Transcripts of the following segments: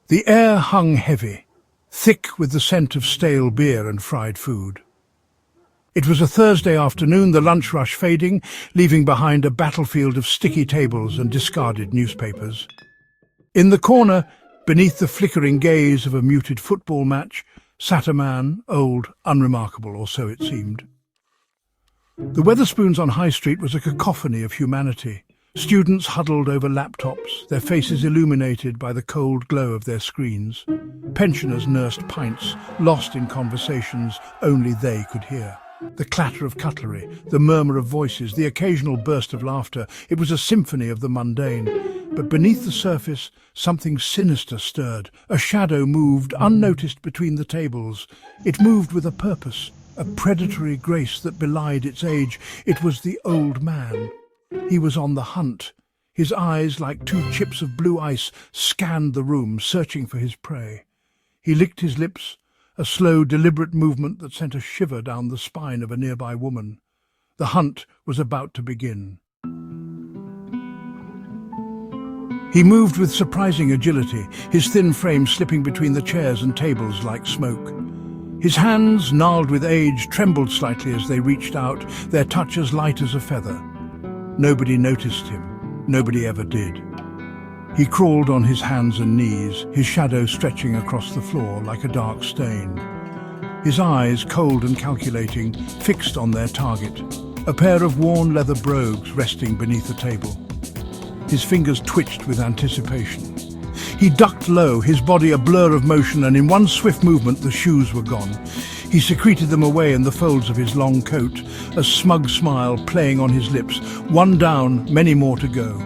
The air hung heavy, thick with the scent of stale beer and fried food. It was a Thursday afternoon, the lunch rush fading, leaving behind a battlefield of sticky tables and discarded newspapers. In the corner, beneath the flickering gaze of a muted football match, sat a man, old, unremarkable, or so it seemed. The Wetherspoons on High Street was a cacophony of humanity. Students huddled over laptops, their faces illuminated by the cold glow of their screens. Pensioners nursed pints, lost in conversations only they could hear. The clatter of cutlery, the murmur of voices, the occasional burst of laughter. It was a symphony of the mundane. But beneath the surface, something sinister stirred. A shadow moved, unnoticed between the tables. It moved with a purpose, a predatory grace that belied its age. It was the old man. He was on the hunt. His eyes, like two chips of blue ice, scanned the room, searching for his prey. He licked his lips, a slow, deliberate movement that sent a shiver down the spine of a nearby woman. The hunt was about to begin. He moved with surprising agility, his thin frame slipping between the chairs and tables like smoke. His hands, gnarled with age, trembled slightly as they reached out, their touch as light as a feather. Nobody noticed him. Nobody ever did. He crawled on his hands and knees, his shadow stretching across the floor like a dark stain. His eyes, cold and calculating, fixed on their target, a pair of worn leather brogues resting beneath the table. His fingers twitched with anticipation. He ducked low, his body a blur of motion, and in one swift movement the shoes were gone. He secreted them away in the folds of his long coat, a smug smile playing on his lips. One down, many more to go.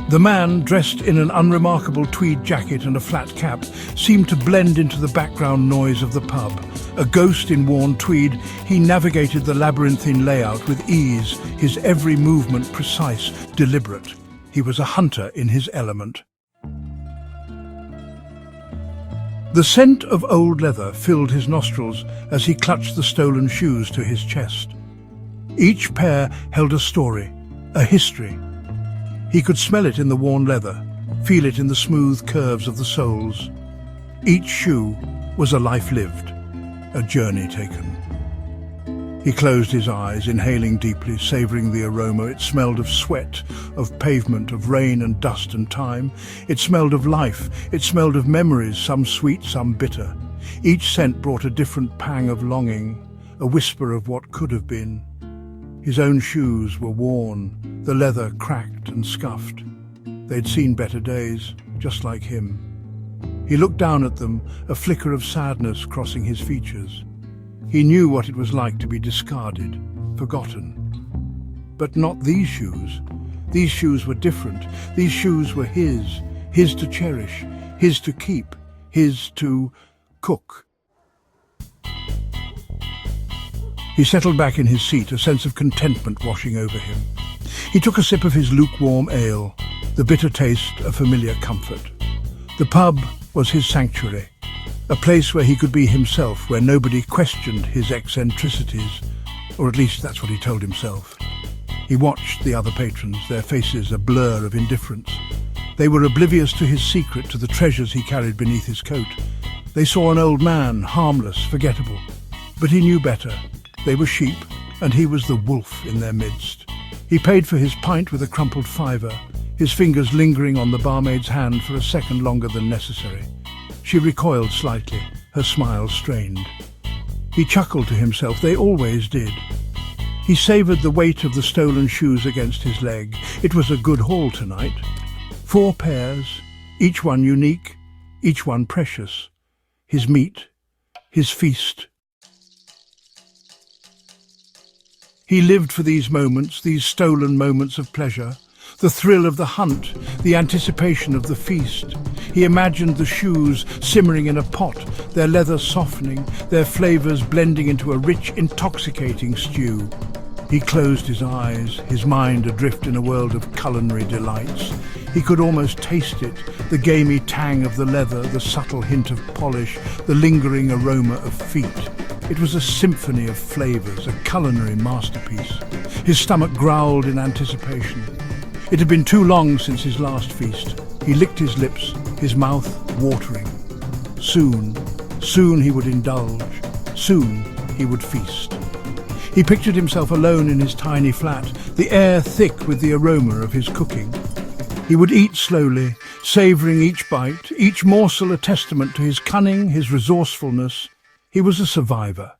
The man, dressed in an unremarkable tweed jacket and a flat cap, seemed to blend into the background noise of the pub. A ghost in worn tweed, he navigated the labyrinthine layout with ease, his every movement precise, deliberate. He was a hunter in his element. The scent of old leather filled his nostrils as he clutched the stolen shoes to his chest. Each pair held a story, a history. He could smell it in the worn leather, feel it in the smooth curves of the soles. Each shoe was a life lived, a journey taken. He closed his eyes, inhaling deeply, savoring the aroma. It smelled of sweat, of pavement, of rain and dust and time. It smelled of life. It smelled of memories, some sweet, some bitter. Each scent brought a different pang of longing, a whisper of what could have been. His own shoes were worn, the leather cracked and scuffed. They'd seen better days, just like him. He looked down at them, a flicker of sadness crossing his features. He knew what it was like to be discarded, forgotten. But not these shoes. These shoes were different. These shoes were his to cherish, his to keep, his to cook. He settled back in his seat, a sense of contentment washing over him. He took a sip of his lukewarm ale, the bitter taste a familiar comfort. The pub was his sanctuary. A place where he could be himself, where nobody questioned his eccentricities, or at least that's what he told himself. He watched the other patrons, their faces a blur of indifference. They were oblivious to his secret, to the treasures he carried beneath his coat. They saw an old man, harmless, forgettable. But he knew better. They were sheep, and he was the wolf in their midst. He paid for his pint with a crumpled fiver, his fingers lingering on the barmaid's hand for a second longer than necessary. She recoiled slightly, her smile strained. He chuckled to himself. They always did. He savoured the weight of the stolen shoes against his leg. It was a good haul tonight. 4 pairs, each one unique, each one precious. His meat, his feast. He lived for these moments, these stolen moments of pleasure. The thrill of the hunt, the anticipation of the feast. He imagined the shoes simmering in a pot, their leather softening, their flavours blending into a rich, intoxicating stew. He closed his eyes, his mind adrift in a world of culinary delights. He could almost taste it, the gamey tang of the leather, the subtle hint of polish, the lingering aroma of feet. It was a symphony of flavours, a culinary masterpiece. His stomach growled in anticipation. It had been too long since his last feast. He licked his lips, his mouth watering. Soon he would indulge. Soon he would feast. He pictured himself alone in his tiny flat, the air thick with the aroma of his cooking. He would eat slowly, savouring each bite, each morsel a testament to his cunning, his resourcefulness. He was a survivor.